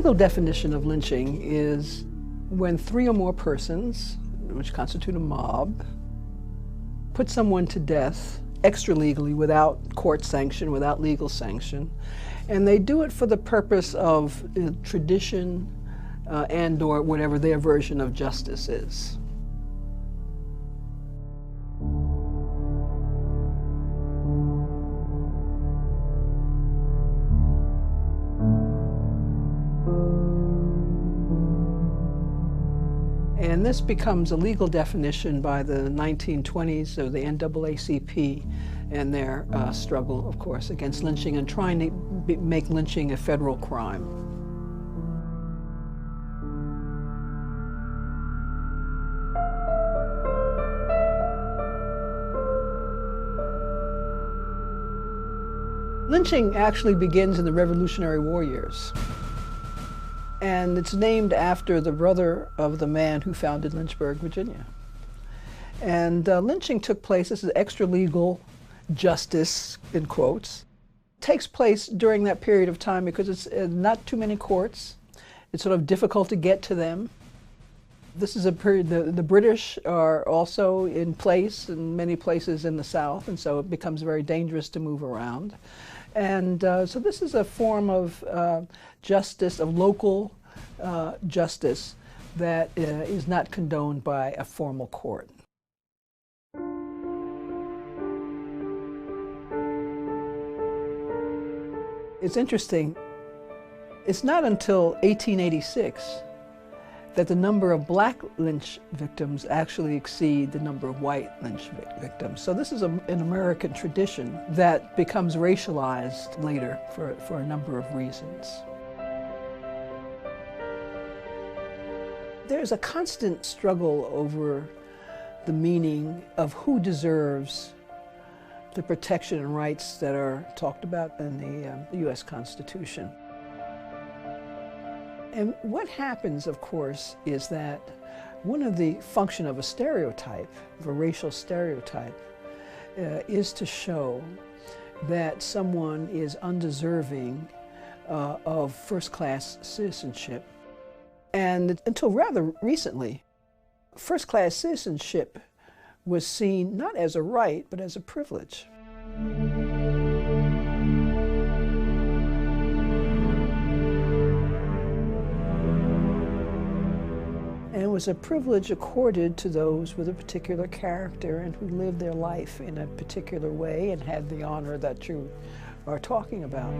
legal definition of lynching is when 3 or more persons, which constitute a mob, put someone to death extra-legally without court sanction, without legal sanction, and they do it for the purpose of tradition and or whatever their version of justice is. And this becomes a legal definition by the 1920s, so the NAACP and their struggle, of course, against lynching and trying to make lynching a federal crime. Lynching actually begins in the Revolutionary War years. And it's named after the brother of the man who founded Lynchburg, Virginia. And lynching took place, this is extra-legal justice, in quotes. It takes place during that period of time because it's not too many courts. It's sort of difficult to get to them. This is a period, the British are also in place in many places in the South, and so it becomes very dangerous to move around. And so this is a form of justice, of local justice that is not condoned by a formal court. It's interesting, it's not until 1886 that the number of black lynch victims actually exceed the number of white lynch victims. So this is an American tradition that becomes racialized later for a number of reasons. There's a constant struggle over the meaning of who deserves the protection and rights that are talked about in the U.S. Constitution. And what happens, of course, is that one of the function of a stereotype, of a racial stereotype, is to show that someone is undeserving of first-class citizenship. And until rather recently, first-class citizenship was seen not as a right, but as a privilege. And it was a privilege accorded to those with a particular character and who lived their life in a particular way and had the honor that you are talking about.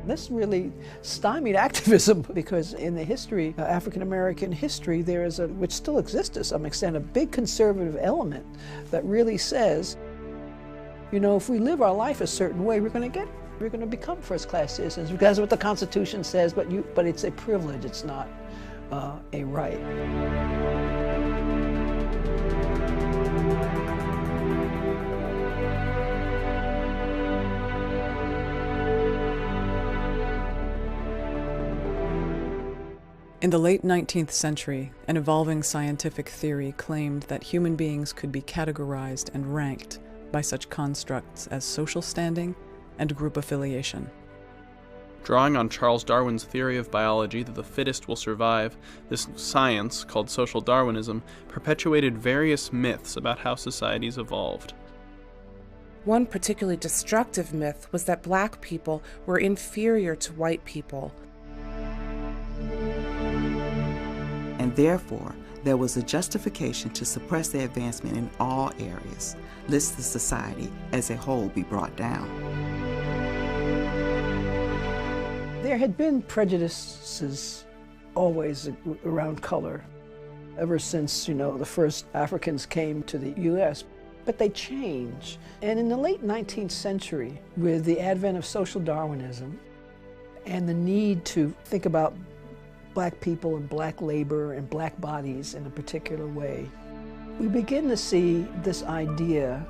This really stymied activism because in the history, African-American history, there is which still exists to some extent, a big conservative element that really says, you know, if we live our life a certain way, we're going to become first-class citizens because that's what the Constitution says, but it's a privilege, it's not a right. In the late 19th century, an evolving scientific theory claimed that human beings could be categorized and ranked by such constructs as social standing and group affiliation. Drawing on Charles Darwin's theory of biology that the fittest will survive, this science, called social Darwinism, perpetuated various myths about how societies evolved. One particularly destructive myth was that black people were inferior to white people. And therefore, there was a justification to suppress their advancement in all areas, lest the society as a whole be brought down. There had been prejudices always around color, ever since, you know, the first Africans came to the U.S., but they changed. And in the late 19th century, with the advent of social Darwinism and the need to think about black people and black labor and black bodies in a particular way, we begin to see this idea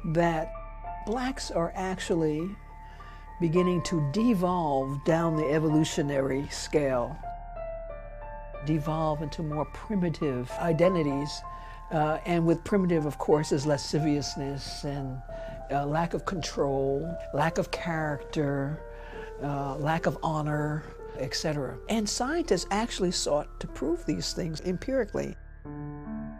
that blacks are actually beginning to devolve down the evolutionary scale, devolve into more primitive identities, and with primitive, of course, is lasciviousness and lack of control, lack of character, lack of honor, etc. And scientists actually sought to prove these things empirically.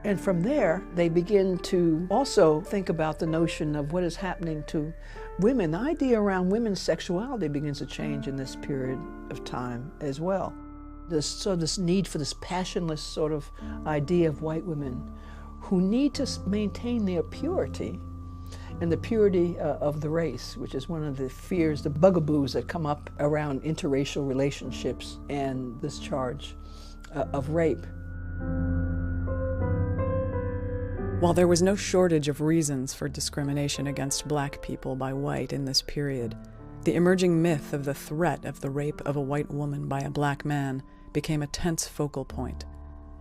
And from there, they begin to also think about the notion of what is happening to women. The idea around women's sexuality begins to change in this period of time as well. This need for this passionless sort of idea of white women who need to maintain their purity and the purity of the race, which is one of the fears, the bugaboos that come up around interracial relationships and this charge of rape. While there was no shortage of reasons for discrimination against black people by white in this period, the emerging myth of the threat of the rape of a white woman by a black man became a tense focal point,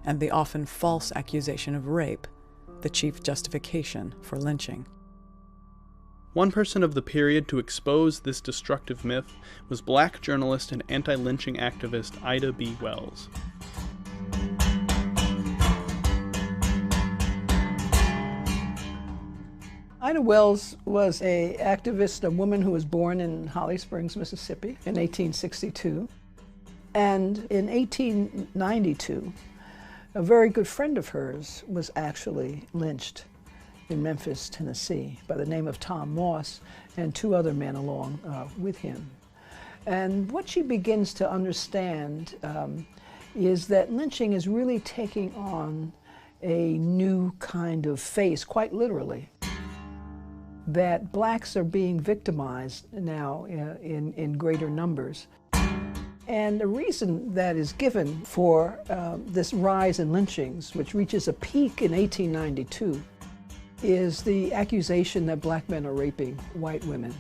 and the often false accusation of rape, the chief justification for lynching. One person of the period to expose this destructive myth was black journalist and anti-lynching activist Ida B. Wells. Ida Wells was an activist, a woman who was born in Holly Springs, Mississippi in 1862. And in 1892, a very good friend of hers was actually lynched in Memphis, Tennessee, by the name of Tom Moss and two other men along with him. And what she begins to understand is that lynching is really taking on a new kind of face, quite literally. That blacks are being victimized now in greater numbers. And the reason that is given for this rise in lynchings, which reaches a peak in 1892, is the accusation that black men are raping white women.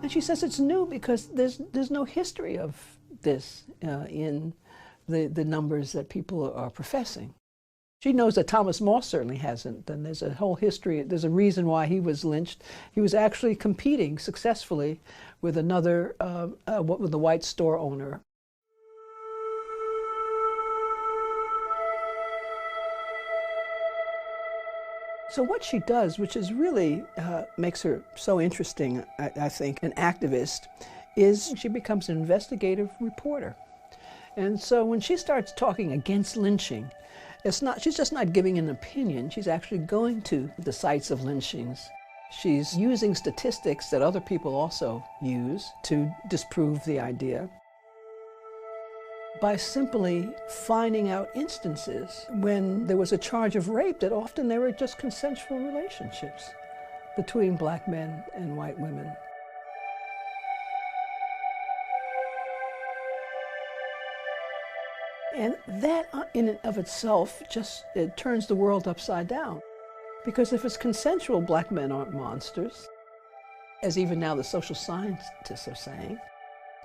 And she says it's new because there's no history of this in the numbers that people are professing. She knows that Thomas Moss certainly hasn't, and there's a whole history, there's a reason why he was lynched. He was actually competing successfully with another, with the white store owner. So what she does, which is really makes her so interesting, I think, an activist, is she becomes an investigative reporter. And so when she starts talking against lynching, she's just not giving an opinion, she's actually going to the sites of lynchings. She's using statistics that other people also use to disprove the idea by simply finding out instances when there was a charge of rape that often there were just consensual relationships between black men and white women. And that in and of itself it turns the world upside down. Because if it's consensual, black men aren't monsters, as even now the social scientists are saying.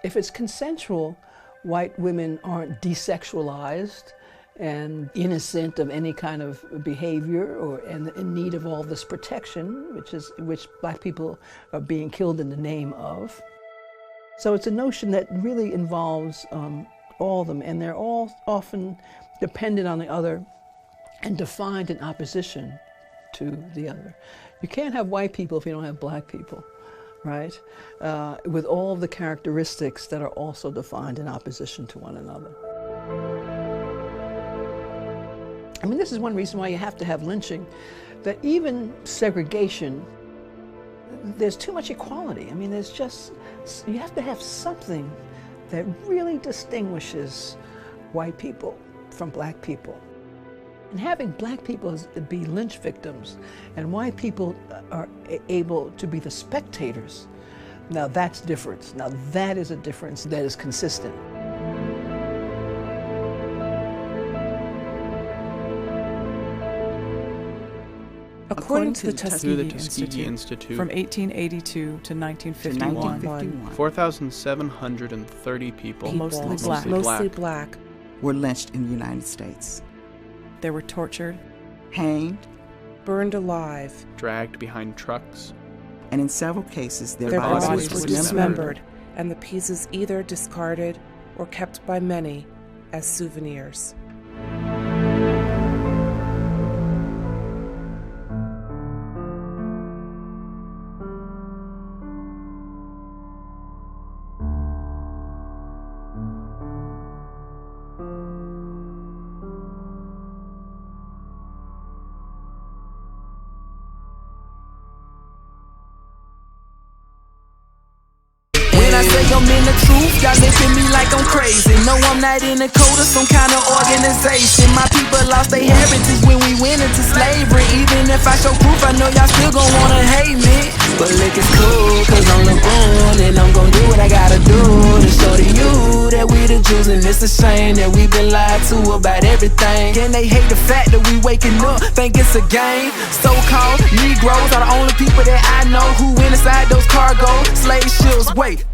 If it's consensual, white women aren't desexualized and innocent of any kind of behavior and in need of all this protection, which black people are being killed in the name of. So it's a notion that really involves all of them, and they're all often dependent on the other and defined in opposition to the other. You can't have white people if you don't have black people, right? With all of the characteristics that are also defined in opposition to one another. I mean, this is one reason why you have to have lynching, that even segregation, there's too much equality. I mean, you have to have something that really distinguishes white people from black people. And having black people be lynch victims and white people are able to be the spectators, now that's different. Now that is a difference that is consistent. According to the Tuskegee Institute, from 1882 to 1951, 4,730 people, mostly black, were lynched in the United States. They were tortured, hanged, burned alive, dragged behind trucks, and in several cases their bodies were were dismembered, and the pieces either discarded or kept by many as souvenirs. I'm in the truth, y'all look at me like I'm crazy. No, I'm not in a code of some kind of organization. My people lost their heritage when we went into slavery. Even if I show proof, I know y'all still gon' wanna hate me. But look, it's cool, cause I'm LeBron, and I'm gon' do what I gotta do to show to you that we the Jews. And it's a shame that we been lied to about everything. And they hate the fact that we waking up, think it's a game. So-called Negroes are the only people that I know who went inside those cargo slave ships. Wait,